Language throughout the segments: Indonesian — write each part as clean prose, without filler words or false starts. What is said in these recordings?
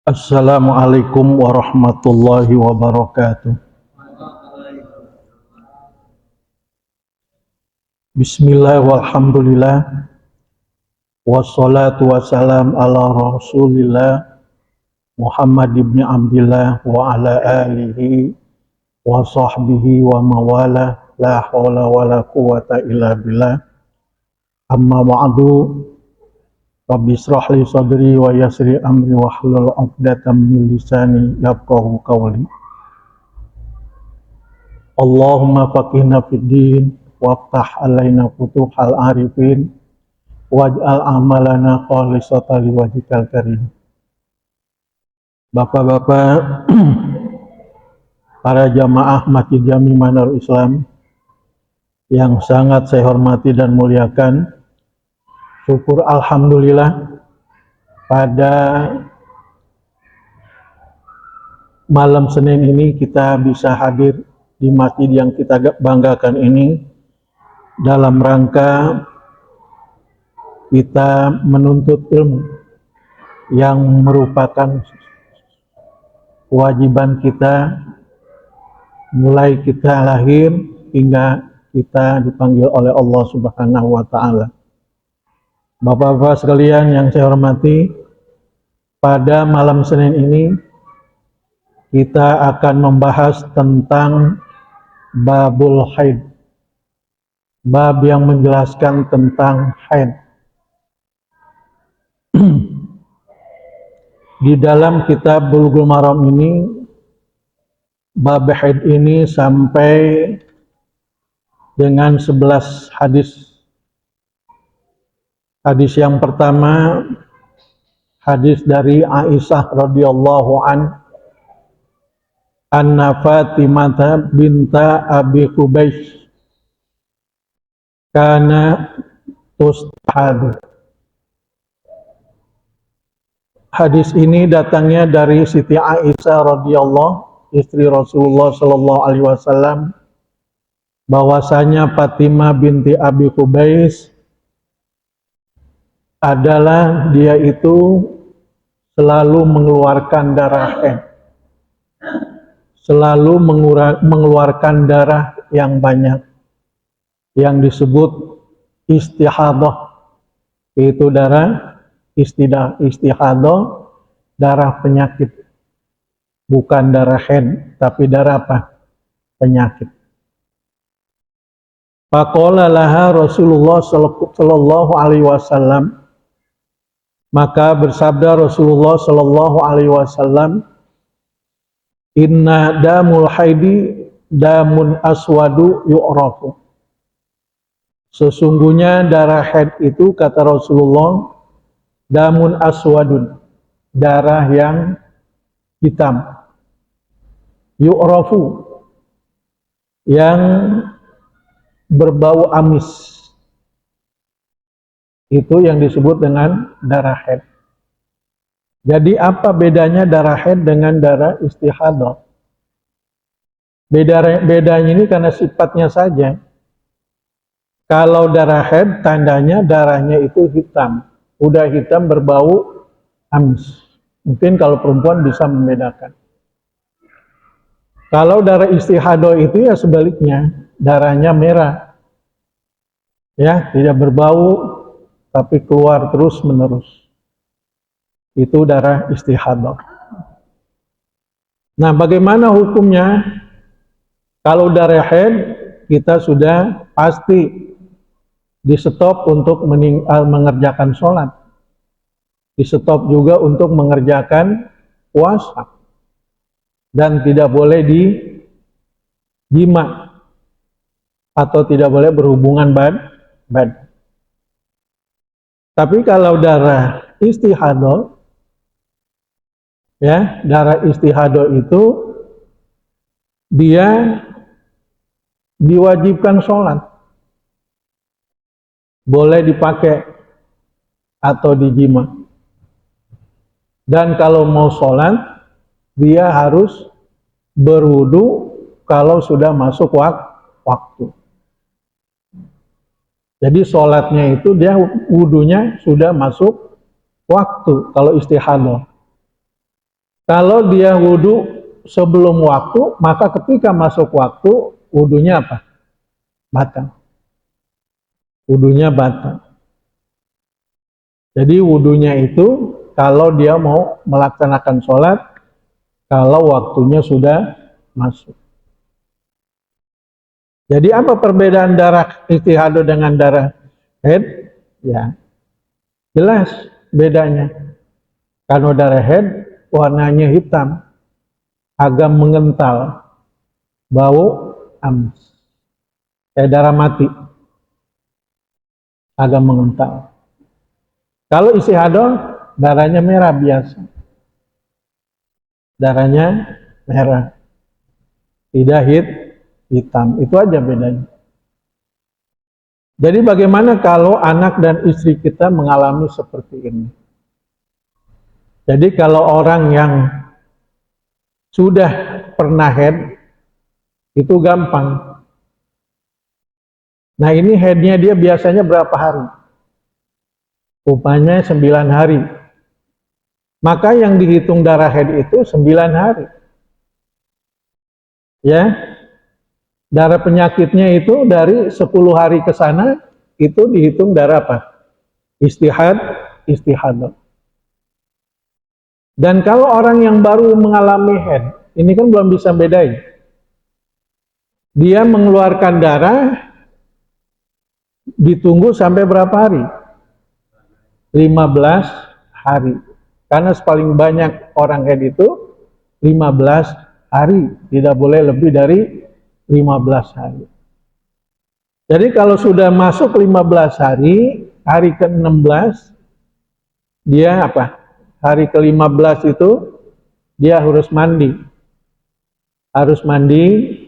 Assalamualaikum warahmatullahi wabarakatuh. Bismillah walhamdulillah wassalatu wassalam ala rasulillah Muhammad ibn Abdillah wa ala alihi wa sahbihi wa mawala la hawla wa la quwata illa billah. Amma ba'du, rabbi israh li sadri wa yassir amri wa hlul 'uqdatam min lisani yafqahu qawli. Allahumma faqihna fid din waftah alaina futuhal arifin waj'al amalana khalisatan liwajhikal karim. Bapak-bapak, para jamaah Masjid Jami Manarul Islam yang sangat saya hormati dan muliakan, syukur alhamdulillah pada malam Senin ini kita bisa hadir di masjid yang kita banggakan ini dalam rangka kita menuntut ilmu yang merupakan kewajiban kita mulai kita lahir hingga kita dipanggil oleh Allah Subhanahu wa taala. Bapak-bapak sekalian yang saya hormati, pada malam Senin ini kita akan membahas tentang babul haid, bab yang menjelaskan tentang haid. Di dalam kitab Bulughul Maram ini, bab haid ini sampai dengan 11 hadis. Hadis yang pertama, hadis dari Aisyah radhiyallahu anna Fatimah binta Abi Qubaisy kana tustahadu. Hadis ini datangnya dari Siti Aisyah radhiyallahu, istri Rasulullah sallallahu alaihi wasallam, bahwasanya Fatimah binti Abi Qubaisy adalah dia itu selalu mengeluarkan darah haid, selalu mengeluarkan darah yang banyak, yang disebut istihadah, yaitu darah istihadah, darah penyakit, bukan darah haid, tapi darah apa? Penyakit. Faqala laha Rasulullah sallallahu alaihi wasallam, maka bersabda Rasulullah sallallahu alaihi wasallam, inna damul haidi damun aswadu yu'rafu. Sesungguhnya darah haid itu, kata Rasulullah, damun aswadun, darah yang hitam, yu'rafu, yang berbau amis. Itu yang disebut dengan darah haid. Jadi apa bedanya darah haid dengan darah istihadah? Bedanya ini karena sifatnya saja. Kalau darah haid tandanya darahnya itu hitam, udah hitam berbau amis. Mungkin kalau perempuan bisa membedakan. Kalau darah istihadah itu ya sebaliknya, darahnya merah, ya tidak berbau tapi keluar terus menerus. Itu darah istihadah. Nah, bagaimana hukumnya? Kalau darah haid kita sudah pasti di stop untuk mengerjakan sholat, di stop juga untuk mengerjakan puasa, dan tidak boleh dijima atau tidak boleh berhubungan badan. Tapi kalau darah istihadah, ya, darah istihadah itu dia diwajibkan sholat, boleh dipakai atau dijima. Dan kalau mau sholat, dia harus berwudu kalau sudah masuk waktu. Jadi sholatnya itu dia wudunya sudah masuk waktu kalau istihadah. Kalau dia wudhu sebelum waktu, maka ketika masuk waktu, wudhunya apa? Batal. Wudhunya batal. Jadi wudhunya itu kalau dia mau melaksanakan sholat, kalau waktunya sudah masuk. Jadi apa perbedaan darah istihadah dengan darah haid? Ya, jelas bedanya. Kalau darah haid warnanya hitam, agak mengental, bau amis. Kayak darah mati, agak mengental. Kalau istihadah darahnya merah biasa. Darahnya merah. Tidak hitam. Itu aja bedanya. Jadi bagaimana kalau anak dan istri kita mengalami seperti ini? Jadi kalau orang yang sudah pernah haid, itu gampang. Nah ini haidnya dia biasanya berapa hari? Rupanya 9 hari. Maka yang dihitung darah haid itu 9 hari. Ya, darah penyakitnya itu dari 10 hari ke sana, itu dihitung darah apa? Istihadah. Dan kalau orang yang baru mengalami haid, ini kan belum bisa bedain. Dia mengeluarkan darah, ditunggu sampai berapa hari? 15 hari. Karena paling banyak orang haid itu 15 hari. Tidak boleh lebih dari 15 hari. Jadi kalau sudah masuk 15 hari, hari ke-16, dia apa? Hari ke-15 itu, dia harus mandi. Harus mandi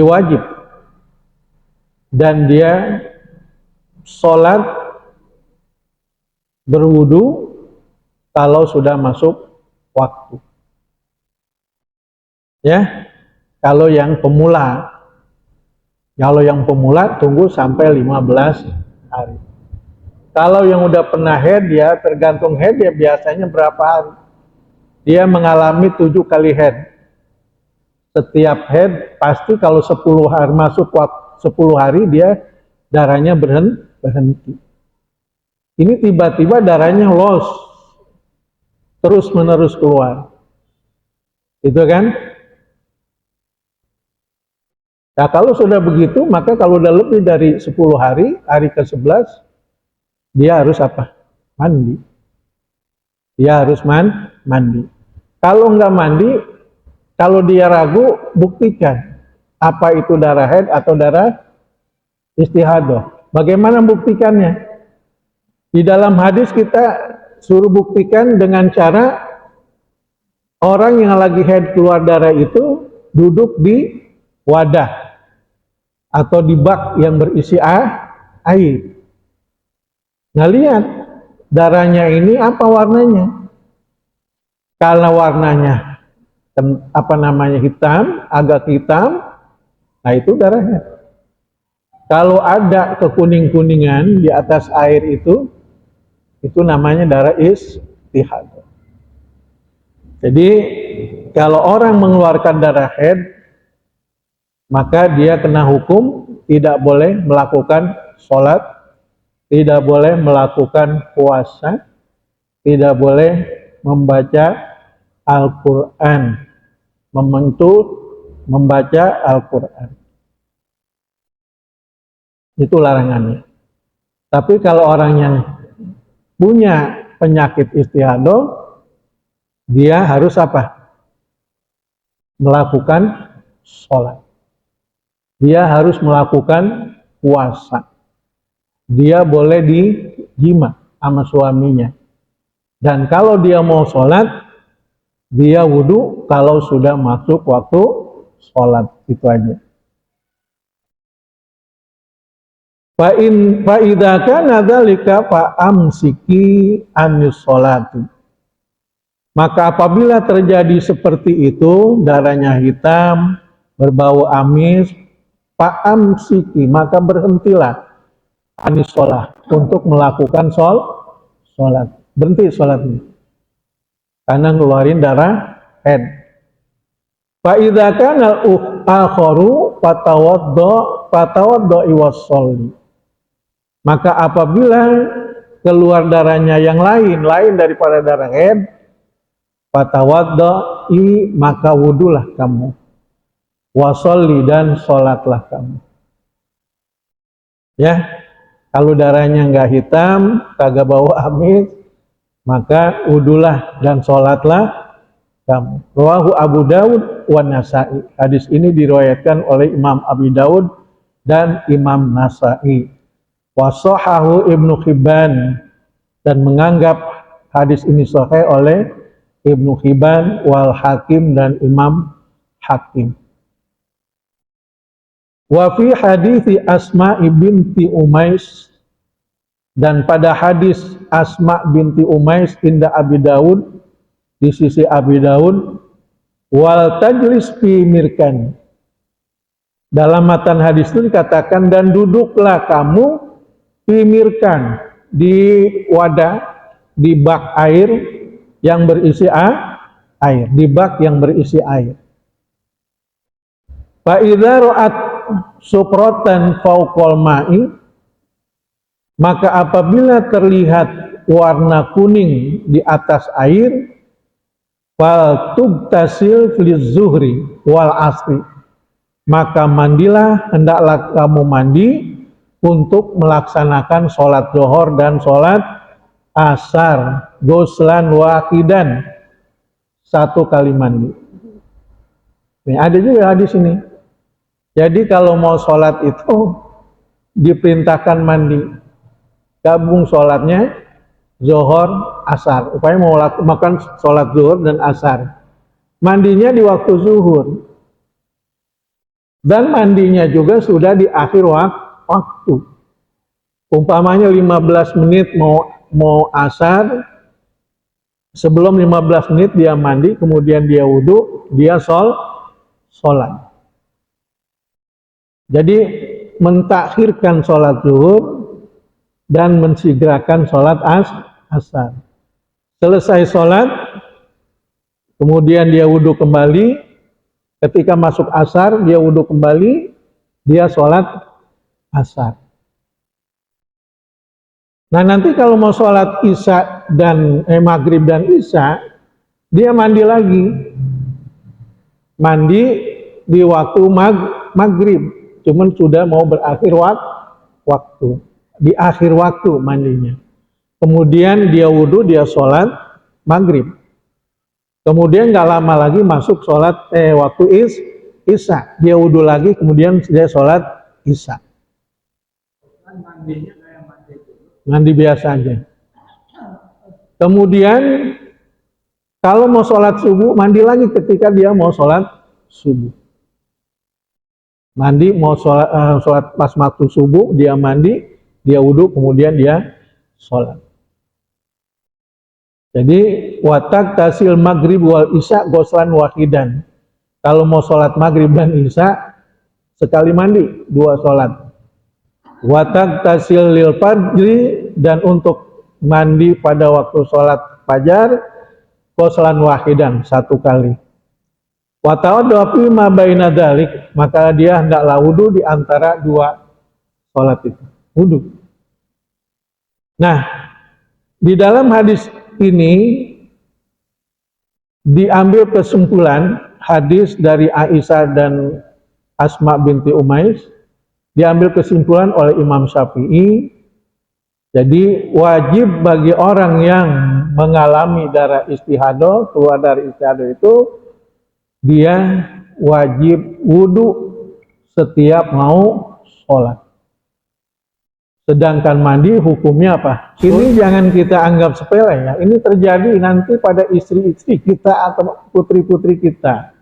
wajib. Dan dia sholat berwudu kalau sudah masuk waktu. Ya, kalau yang pemula. Kalau yang pemula tunggu sampai 15 hari. Kalau yang udah pernah haid, ya tergantung haid ya biasanya berapa hari. Dia mengalami 7 kali haid. Setiap haid pasti kalau 10 hari masuk 10 hari dia darahnya berhenti. Ini tiba-tiba darahnya loss, terus menerus keluar. Itu kan? Nah kalau sudah begitu, maka kalau udah lebih dari 10 hari, hari ke-11, dia harus apa? Mandi. Dia harus mandi. Kalau nggak mandi, kalau dia ragu, buktikan. Apa itu darah haid atau darah istihadah. Bagaimana buktikannya? Di dalam hadis kita suruh buktikan dengan cara orang yang lagi haid keluar darah itu duduk di wadah atau di bak yang berisi air. Nah lihat darahnya ini apa warnanya? Kalau warnanya hitam, agak hitam, nah itu darah haid. Kalau ada kekuning-kuningan di atas air itu namanya darah istihadah. Jadi kalau orang mengeluarkan darah haid, maka dia kena hukum tidak boleh melakukan sholat, tidak boleh melakukan puasa, tidak boleh membaca Al-Quran, membaca Al-Quran. Itu larangannya. Tapi kalau orang yang punya penyakit istihadah, dia harus apa? Melakukan sholat. Dia harus melakukan puasa. Dia boleh dijima sama suaminya. Dan kalau dia mau sholat, dia wudhu kalau sudah masuk waktu sholat. Itu aja. Fa'idha kana dzalika fa'amsiki anis sholati. Maka apabila terjadi seperti itu, darahnya hitam, berbau amis, fa'amsiki, maka berhentilah anis sholat untuk melakukan sholat. Berhenti sholatnya. karena ngeluarin darah haid. Fa idza kana al-akharu fatawaddo iwasolli. Maka apabila keluar darahnya yang lain daripada darah haid, fatawaddo maka wudulah kamu, wasolli dan sholatlah kamu. Ya, kalau darahnya nggak hitam, kagak bau amis, maka wudulah dan sholatlah kamu. Rawahu Abu Dawud wa Nasa'i. Hadis ini diriwayatkan oleh Imam Abi Dawud dan Imam Nasa'i. Wa shahahu Ibnu Hibban, dan menganggap hadis ini sahih oleh Ibnu Hibban wal Hakim dan Imam Hakim. Wa fi hadithi Asma binti Umais, dan pada hadis Asma binti Umais inda Abi Dawud, di sisi Abi Dawud, wal tajlis fi mirkan, dalam matan hadis itu dikatakan dan duduklah kamu fi mirkan, di wadah, di bak air yang berisi air, di bak yang berisi air. Fa idza ra'at suprotan fauqal ma'i, maka apabila terlihat warna kuning di atas air, fal tugtasil fil zuhri wal asri, maka mandilah, hendaklah kamu mandi untuk melaksanakan sholat zuhur dan sholat asar, goslan wahidan, satu kali mandi. Nih, ada juga hadis ini. Jadi kalau mau sholat itu diperintahkan mandi, gabung sholatnya zuhur asar. Upaya mau makan sholat zuhur dan asar, mandinya di waktu zuhur, dan mandinya juga sudah di akhir waktu. Umpamanya 15 menit mau asar, sebelum 15 menit dia mandi, kemudian dia wudhu, dia sholat. Jadi mentakhirkan sholat zuhur dan mensegerakan sholat asar. Selesai sholat, kemudian dia wudhu kembali. Ketika masuk asar, dia wudhu kembali, dia sholat asar. Nah, nanti kalau mau sholat isya dan maghrib dan isya, dia mandi lagi. Mandi di waktu maghrib, cuman sudah mau berakhir waktu. Di akhir waktu mandinya. Kemudian dia wudhu, dia sholat maghrib. Kemudian nggak lama lagi masuk sholat waktu isya. Dia wudhu lagi, kemudian dia sholat isya. Mandi biasa aja. Kemudian kalau mau sholat subuh, mandi lagi ketika dia mau sholat subuh. Mandi mau sholat pas waktu subuh, dia mandi, dia wudhu, kemudian dia sholat. Jadi watak tasil maghrib wal isya goslan wahidan. Kalau mau sholat maghrib dan isya, sekali mandi, dua sholat. Watak tasil lil fajri, dan untuk mandi pada waktu sholat fajar, goslan wahidan, satu kali. Watawaddu fi ma baina dzalik, maka dia hendaklah wudu di antara dua sholat itu. Wudu. Nah, di dalam hadis ini diambil kesimpulan hadis dari Aisyah dan Asma binti Umais, diambil kesimpulan oleh Imam Syafi'i. Jadi wajib bagi orang yang mengalami darah istihadah, keluar dari istihadah itu, dia wajib wudhu setiap mau sholat. Sedangkan mandi hukumnya apa? Ini jangan kita anggap sepele ya. Ini terjadi nanti pada istri-istri kita atau putri-putri kita.